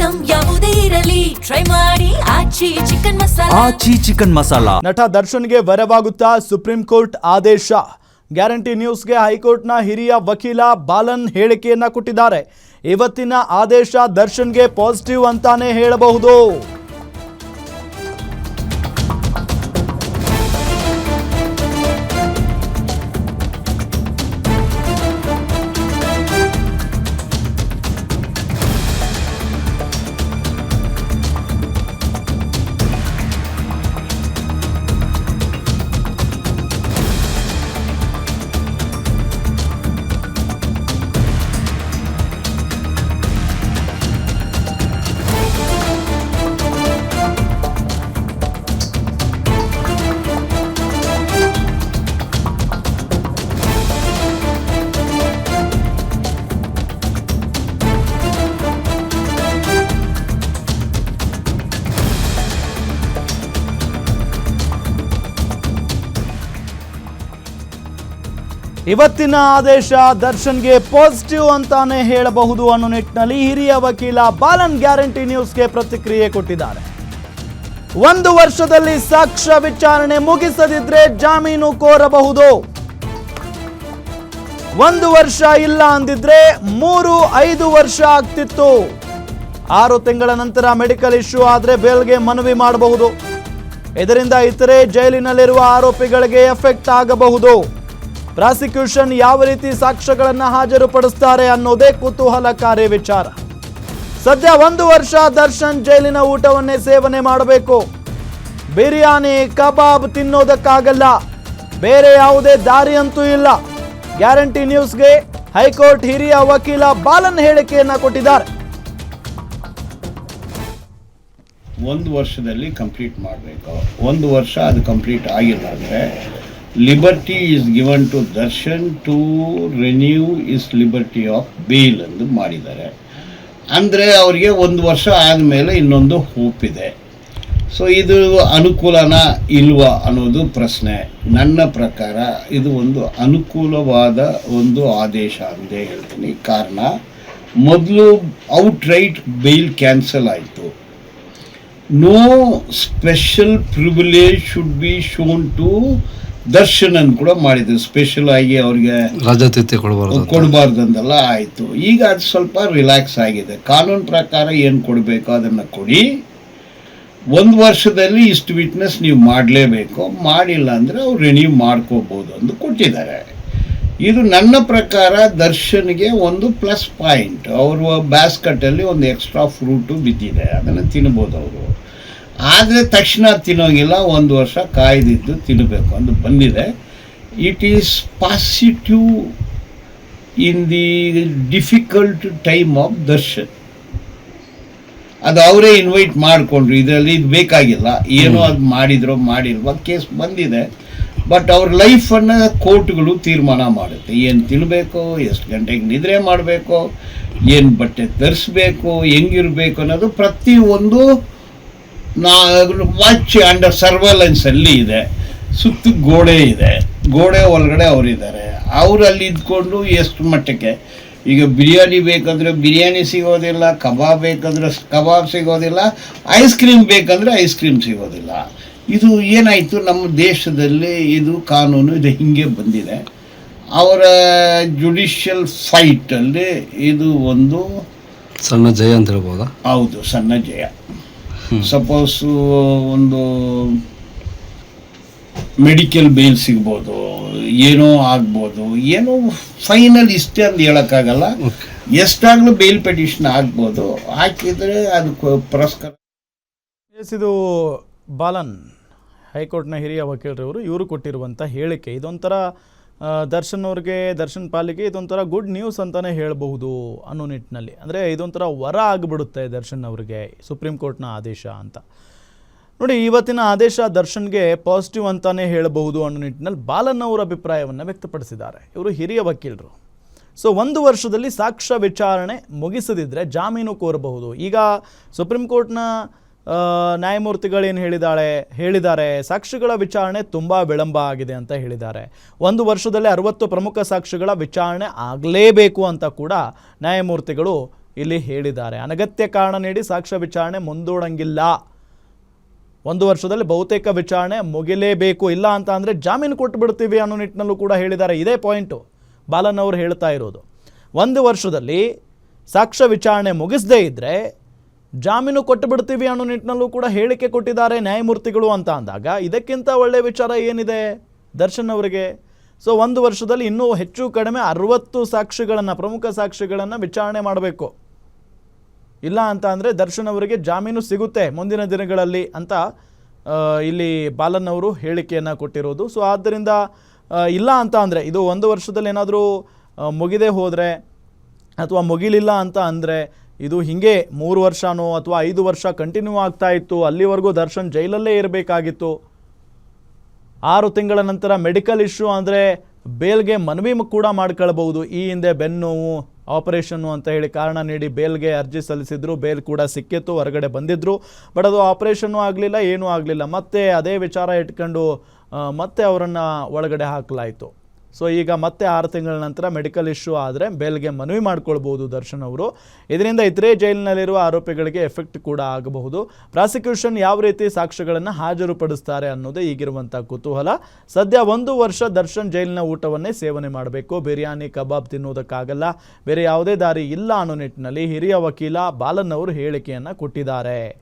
Item ಯಾವುದೇ ಇರಲಿ try ಮಾಡಿ ಆಚಿ ಚಿಕನ್ ಮಸಾಲಾ. ಆಚಿ ಚಿಕನ್ ಮಸಾಲಾ. ನಟ ದರ್ಶನ್ಗೆ ವರವಾಗುತ್ತಾ ಸುಪ್ರೀಂ ಕೋರ್ಟ್ ಆದೇಶ. ಗ್ಯಾರಂಟಿ ನ್ಯೂಸ್ಗೆ ಹೈಕೋರ್ಟ್ನ ಹಿರಿಯ ವಕೀಲ ಬಾಲನ್ ಹೇಳಿಕೆಯನ್ನ ಕೊಟ್ಟಿದ್ದಾರೆ. ಇವತ್ತಿನ ಆದೇಶ ದರ್ಶನ್ಗೆ ಪಾಸಿಟಿವ್ ಅಂತಾನೆ ಹೇಳಬಹುದು. ಇವತ್ತಿನ ಆದೇಶ ದರ್ಶನ್ಗೆ ಪಾಸಿಟಿವ್ ಅಂತಾನೆ ಹೇಳಬಹುದು ಅನ್ನೋ ನಿಟ್ಟಿನಲ್ಲಿ ಹಿರಿಯ ವಕೀಲ ಬಾಲನ್ ಗ್ಯಾರಂಟಿ ನ್ಯೂಸ್ಗೆ ಪ್ರತಿಕ್ರಿಯೆ ಕೊಟ್ಟಿದ್ದಾರೆ. 1 ವರ್ಷದಲ್ಲಿ ಸಾಕ್ಷ್ಯ ವಿಚಾರಣೆ ಮುಗಿಸದಿದ್ರೆ ಜಾಮೀನು ಕೋರಬಹುದು. 1 ವರ್ಷ ಇಲ್ಲ ಅಂದಿದ್ರೆ 3-5 ವರ್ಷ ಆಗ್ತಿತ್ತು. 6 ತಿಂಗಳ ನಂತರ ಮೆಡಿಕಲ್ ಇಶ್ಯೂ ಆದ್ರೆ ಬೇಲ್ಗೆ ಮನವಿ ಮಾಡಬಹುದು. ಇದರಿಂದ ಇತರೆ ಜೈಲಿನಲ್ಲಿರುವ ಆರೋಪಿಗಳಿಗೆ ಎಫೆಕ್ಟ್ ಆಗಬಹುದು. ಪ್ರಾಸಿಕ್ಯೂಷನ್ ಯಾವ ರೀತಿ ಸಾಕ್ಷ್ಯಗಳನ್ನು ಹಾಜರುಪಡಿಸ್ತಾರೆ ಅನ್ನೋದೇ ಕುತೂಹಲಕಾರಿ ವಿಚಾರ. ಸದ್ಯ 1 ವರ್ಷ ದರ್ಶನ್ ಜೈಲಿನ ಊಟವನ್ನೇ ಸೇವನೆ ಮಾಡಬೇಕು. ಬಿರಿಯಾನಿ ಕಬಾಬ್ ತಿನ್ನೋದಕ್ಕಾಗಲ್ಲ. ಬೇರೆ ಯಾವುದೇ ದಾರಿ ಅಂತೂ ಇಲ್ಲ. ಗ್ಯಾರಂಟಿ ನ್ಯೂಸ್ಗೆ ಹೈಕೋರ್ಟ್ ಹಿರಿಯ ವಕೀಲ ಬಾಲನ್ ಹೇಳಿಕೆಯನ್ನ ಕೊಟ್ಟಿದ್ದಾರೆ. 1 ವರ್ಷದಲ್ಲಿ ಕಂಪ್ಲೀಟ್ ಮಾಡಬೇಕು. 1 ವರ್ಷ ಅದು ಕಂಪ್ಲೀಟ್ ಆಗಿಲ್ಲ ಅಂದರೆ liberty is given to Darshan to renew his liberty of bail ಎಂದು ಮಾಡಿದ್ದಾರೆ. ಅಂದರೆ ಅವರಿಗೆ 1 ವರ್ಷ ಆದಮೇಲೆ ಇನ್ನೊಂದು ಹೋಪ್ ಇದೆ. ಸೊ ಇದು ಅನುಕೂಲನಾ ಇಲ್ವಾ ಅನ್ನೋದು ಪ್ರಶ್ನೆ. ನನ್ನ ಪ್ರಕಾರ ಇದು ಒಂದು ಅನುಕೂಲವಾದ ಒಂದು ಆದೇಶ ಅಂತ ಹೇಳ್ತೀನಿ. ಕಾರಣ, ಮೊದಲು ಔಟ್ರೈಟ್ ಬೇಲ್ ಕ್ಯಾನ್ಸಲ್ ಆಯಿತು. No special privilege should be shown to Darshan ಅನ್ನು ಕೂಡ ಮಾಡಿದ್ರು. ಸ್ಪೆಷಲ್ ಆಗಿ ಅವ್ರಿಗೆ ರಜಾತಿಥ್ಯ ಕೊಡಬಾರ್ದು ಅಂತೆಲ್ಲ ಆಯಿತು. ಈಗ ಅದು ಸ್ವಲ್ಪ ರಿಲ್ಯಾಕ್ಸ್ ಆಗಿದೆ. ಕಾನೂನು ಪ್ರಕಾರ ಏನು ಕೊಡಬೇಕು ಅದನ್ನು ಕೊಡಿ. 1 ವರ್ಷದಲ್ಲಿ ಇಷ್ಟು ವಿಟ್ನೆಸ್ ನೀವು ಮಾಡಲೇಬೇಕು. ಮಾಡಿಲ್ಲ ಅಂದರೆ ಅವ್ರು ರಿನ್ಯೂ ಮಾಡ್ಕೋಬೋದು ಅಂತ ಕೊಟ್ಟಿದ್ದಾರೆ. ಇದು ನನ್ನ ಪ್ರಕಾರ ದರ್ಶನ್ಗೆ ಒಂದು ಪ್ಲಸ್ ಪಾಯಿಂಟ್. ಅವರು ಬ್ಯಾಸ್ಕಟ್ಟಲ್ಲಿ ಒಂದು ಎಕ್ಸ್ಟ್ರಾ ಫ್ರೂಟು ಬಿದ್ದಿದೆ, ಅದನ್ನು ತಿನ್ಬೋದು ಅವರು. ಆದರೆ ತಕ್ಷಣ ತಿನ್ನೋಂಗಿಲ್ಲ, 1 ವರ್ಷ ಕಾಯ್ದಿದ್ದು ತಿನ್ನಬೇಕು ಅಂತ ಬಂದಿದೆ. It is positive in the difficult time of Darshan. ಅದು ಅವರೇ ಇನ್ವೈಟ್ ಮಾಡಿಕೊಂಡ್ರು. ಇದರಲ್ಲಿ ಇದು ಬೇಕಾಗಿಲ್ಲ, ಏನೋ ಅದು ಮಾಡಿದ್ರೋ ಮಾಡಿಲ್ವ ಕೇಸ್ ಬಂದಿದೆ. ಬಟ್ ಅವ್ರ ಲೈಫನ್ನು ಕೋರ್ಟ್ಗಳು ತೀರ್ಮಾನ ಮಾಡುತ್ತೆ. ಏನು ತಿನ್ನಬೇಕು, ಎಷ್ಟು ಗಂಟೆಗೆ ನಿದ್ರೆ ಮಾಡಬೇಕು, ಏನು ಬಟ್ಟೆ ಧರಿಸ್ಬೇಕು, ಹೆಂಗಿರಬೇಕು ಅನ್ನೋದು ಪ್ರತಿಯೊಂದು ವಾಚ್ ಅಂಡರ್ ಸರ್ವೆಲೆನ್ಸಲ್ಲಿ ಇದೆ. ಸುತ್ತ ಗೋಡೆ ಇದೆ, ಗೋಡೆ ಒಳಗಡೆ ಅವರಿದ್ದಾರೆ. ಅವರಲ್ಲಿ ಇದ್ಕೊಂಡು ಎಷ್ಟು ಮಟ್ಟಕ್ಕೆ, ಈಗ ಬಿರಿಯಾನಿ ಬೇಕಂದರೆ ಬಿರಿಯಾನಿ ಸಿಗೋದಿಲ್ಲ, ಕಬಾಬ್ ಬೇಕಂದ್ರೆ ಕಬಾಬ್ ಸಿಗೋದಿಲ್ಲ, ಐಸ್ ಕ್ರೀಮ್ ಬೇಕಂದರೆ ಐಸ್ ಕ್ರೀಮ್ ಸಿಗೋದಿಲ್ಲ. ಇದು ಏನಾಯಿತು, ನಮ್ಮ ದೇಶದಲ್ಲಿ ಇದು ಕಾನೂನು ಇದು ಹಿಂಗೆ ಬಂದಿದೆ. ಅವರ ಜುಡಿಷಿಯಲ್ ಫೈಟಲ್ಲಿ ಇದು ಒಂದು ಸಣ್ಣ ಜಯ ಅಂತ ಹೇಳ್ಬೋದಾ? ಹೌದು, ಸಣ್ಣ ಜಯ. ಸಪೋಸು ಒಂದು ಮೆಡಿಕಲ್ ಬೇಲ್ ಸಿಗ್ಬೋದು, ಏನೋ ಆಗ್ಬೋದು, ಏನೋ ಫೈನಲ್ ಇಷ್ಟೇ ಅಂತ ಹೇಳೋಕ್ಕಾಗಲ್ಲ. ಎಷ್ಟಾಗಲೂ ಬೇಲ್ ಪೆಟಿಷನ್ ಆಗ್ಬೋದು. ಹಾಕಿದರೆ ಅದಕ್ಕೆ ಪುರಸ್ಕಾರ. ಇದು ಬಾಲನ್ ಹೈಕೋರ್ಟ್ನ ಹಿರಿಯ ವಕೀಲರವರು ಇವರು ಕೊಟ್ಟಿರುವಂಥ ಹೇಳಿಕೆ. ಇದೊಂಥರ ದರ್ಶನ್ ಅವ್ರಿಗೆ, ದರ್ಶನ್ ಪಾಲಿಗೆ ಇದೊಂಥರ ಗುಡ್ ನ್ಯೂಸ್ ಅಂತಲೇ ಹೇಳಬಹುದು ಅನ್ನೋ ನಿಟ್ಟಿನಲ್ಲಿ. ಅಂದರೆ ಇದೊಂಥರ ವರ ಆಗಿಬಿಡುತ್ತೆ ದರ್ಶನ್ ಅವರಿಗೆ ಸುಪ್ರೀಂ ಕೋರ್ಟ್ನ ಆದೇಶ ಅಂತ. ನೋಡಿ, ಇವತ್ತಿನ ಆದೇಶ ದರ್ಶನ್ಗೆ ಪಾಸಿಟಿವ್ ಅಂತಲೇ ಹೇಳಬಹುದು ಅನ್ನೋ ನಿಟ್ಟಿನಲ್ಲಿ ಬಾಲನ್ ಅವರ ಅಭಿಪ್ರಾಯವನ್ನು ವ್ಯಕ್ತಪಡಿಸಿದ್ದಾರೆ. ಇವರು ಹಿರಿಯ ವಕೀಲರು. ಸೊ 1 ವರ್ಷದಲ್ಲಿ ಸಾಕ್ಷ್ಯ ವಿಚಾರಣೆ ಮುಗಿಸದಿದ್ದರೆ ಜಾಮೀನು ಕೋರಬಹುದು. ಈಗ ಸುಪ್ರೀಂ ಕೋರ್ಟ್ನ ನ್ಯಾಯಮೂರ್ತಿಗಳೇನು ಹೇಳಿದ್ದಾರೆ, ಸಾಕ್ಷಿಗಳ ವಿಚಾರಣೆ ತುಂಬ ವಿಳಂಬ ಆಗಿದೆ ಅಂತ ಹೇಳಿದ್ದಾರೆ. 1 ವರ್ಷದಲ್ಲಿ 60 ಪ್ರಮುಖ ಸಾಕ್ಷಿಗಳ ವಿಚಾರಣೆ ಆಗಲೇಬೇಕು ಅಂತ ಕೂಡ ನ್ಯಾಯಮೂರ್ತಿಗಳು ಇಲ್ಲಿ ಹೇಳಿದ್ದಾರೆ. ಅನಗತ್ಯ ಕಾರಣ ನೀಡಿ ಸಾಕ್ಷ್ಯ ವಿಚಾರಣೆ ಮುಂದೂಡಂಗಿಲ್ಲ. 1 ವರ್ಷದಲ್ಲಿ ಬಹುತೇಕ ವಿಚಾರಣೆ ಮುಗಿಲೇಬೇಕು, ಇಲ್ಲ ಅಂತ ಅಂದರೆ ಜಾಮೀನು ಕೊಟ್ಟು ಬಿಡ್ತೀವಿ ಅನ್ನೋ ನಿಟ್ಟಿನಲ್ಲೂ ಕೂಡ ಹೇಳಿದ್ದಾರೆ. ಇದೇ ಪಾಯಿಂಟು ಬಾಲನ್ ಅವರು ಹೇಳ್ತಾ ಇರೋದು. 1 ವರ್ಷದಲ್ಲಿ ಸಾಕ್ಷ್ಯ ವಿಚಾರಣೆ ಮುಗಿಸದೇ ಇದ್ದರೆ ಜಾಮೀನು ಕೊಟ್ಟು ಬಿಡ್ತೀವಿ ಅನ್ನೋ ನಿಟ್ಟಿನಲ್ಲೂ ಕೂಡ ಹೇಳಿಕೆ ಕೊಟ್ಟಿದ್ದಾರೆ ನ್ಯಾಯಮೂರ್ತಿಗಳು ಅಂತ ಅಂದಾಗ ಇದಕ್ಕಿಂತ ಒಳ್ಳೆಯ ವಿಚಾರ ಏನಿದೆ ದರ್ಶನ್ ಅವರಿಗೆ? ಸೊ 1 ವರ್ಷದಲ್ಲಿ ಇನ್ನೂ ಹೆಚ್ಚು ಕಡಿಮೆ 60 ಸಾಕ್ಷಿಗಳನ್ನು, ಪ್ರಮುಖ ಸಾಕ್ಷಿಗಳನ್ನು ವಿಚಾರಣೆ ಮಾಡಬೇಕು. ಇಲ್ಲ ಅಂತ ಅಂದರೆ ದರ್ಶನ್ ಅವರಿಗೆ ಜಾಮೀನು ಸಿಗುತ್ತೆ ಮುಂದಿನ ದಿನಗಳಲ್ಲಿ ಅಂತ ಇಲ್ಲಿ ಬಾಲನ್ ಅವರು ಹೇಳಿಕೆಯನ್ನು ಕೊಟ್ಟಿರೋದು. ಸೊ ಆದ್ದರಿಂದ ಇಲ್ಲ ಅಂತ ಅಂದರೆ ಇದು 1 ವರ್ಷದಲ್ಲಿ ಏನಾದರೂ ಮುಗಿದೇ ಹೋದರೆ ಅಥವಾ ಮುಗಿಲಿಲ್ಲ ಅಂತ ಅಂದರೆ ಇದು ಹೀಗೆ 3 ವರ್ಷನೋ ಅಥವಾ 5 ವರ್ಷ ಕಂಟಿನ್ಯೂ ಆಗ್ತಾ ಇತ್ತು. ಅಲ್ಲಿವರೆಗೂ ದರ್ಶನ್ ಜೈಲಲ್ಲೇ ಇರಬೇಕಾಗಿತ್ತು. 6 ತಿಂಗಳ ನಂತರ ಮೆಡಿಕಲ್ ಇಶ್ಯೂ ಅಂದರೆ ಬೇಲ್ಗೆ ಮನವಿ ಕೂಡ ಮಾಡ್ಕೊಳ್ಬಹುದು. ಈ ಹಿಂದೆ ಬೆನ್ನೋವು ಆಪರೇಷನ್ನು ಅಂತ ಹೇಳಿ ಕಾರಣ ನೀಡಿ ಬೇಲ್ಗೆ ಅರ್ಜಿ ಸಲ್ಲಿಸಿದ್ರು, ಬೇಲ್ ಕೂಡ ಸಿಕ್ಕಿತ್ತು, ಹೊರಗಡೆ ಬಂದಿದ್ದರು. ಬಟ್ ಅದು ಆಪರೇಷನ್ನು ಆಗಲಿಲ್ಲ, ಏನೂ ಆಗಲಿಲ್ಲ. ಮತ್ತೆ ಅದೇ ವಿಚಾರ ಇಟ್ಕೊಂಡು ಮತ್ತೆ ಅವರನ್ನು ಒಳಗಡೆ ಹಾಕಲಾಯಿತು. ಸೊ ಈಗ ಮತ್ತೆ 6 ತಿಂಗಳ ನಂತರ ಮೆಡಿಕಲ್ ಇಶ್ಯೂ ಆದರೆ ಬೇಲ್ಗೆ ಮನವಿ ಮಾಡ್ಕೊಳ್ಬೋದು ದರ್ಶನ್ ಅವರು. ಇದರಿಂದ ಇತರೆ ಜೈಲಿನಲ್ಲಿರುವ ಆರೋಪಿಗಳಿಗೆ ಎಫೆಕ್ಟ್ ಕೂಡ ಆಗಬಹುದು. ಪ್ರಾಸಿಕ್ಯೂಷನ್ ಯಾವ ರೀತಿ ಸಾಕ್ಷ್ಯಗಳನ್ನು ಹಾಜರುಪಡಿಸ್ತಾರೆ ಅನ್ನೋದೇ ಈಗಿರುವಂಥ ಕುತೂಹಲ. ಸದ್ಯ 1 ವರ್ಷ ದರ್ಶನ್ ಜೈಲಿನ ಊಟವನ್ನೇ ಸೇವನೆ ಮಾಡಬೇಕು, ಬಿರಿಯಾನಿ ಕಬಾಬ್ ತಿನ್ನುವುದಕ್ಕಾಗಲ್ಲ, ಬೇರೆ ಯಾವುದೇ ದಾರಿ ಇಲ್ಲ ಅನ್ನೋ ನಿಟ್ಟಿನಲ್ಲಿ ಹಿರಿಯ ವಕೀಲ ಬಾಲನ್ ಅವರು ಹೇಳಿಕೆಯನ್ನು ಕೊಟ್ಟಿದ್ದಾರೆ.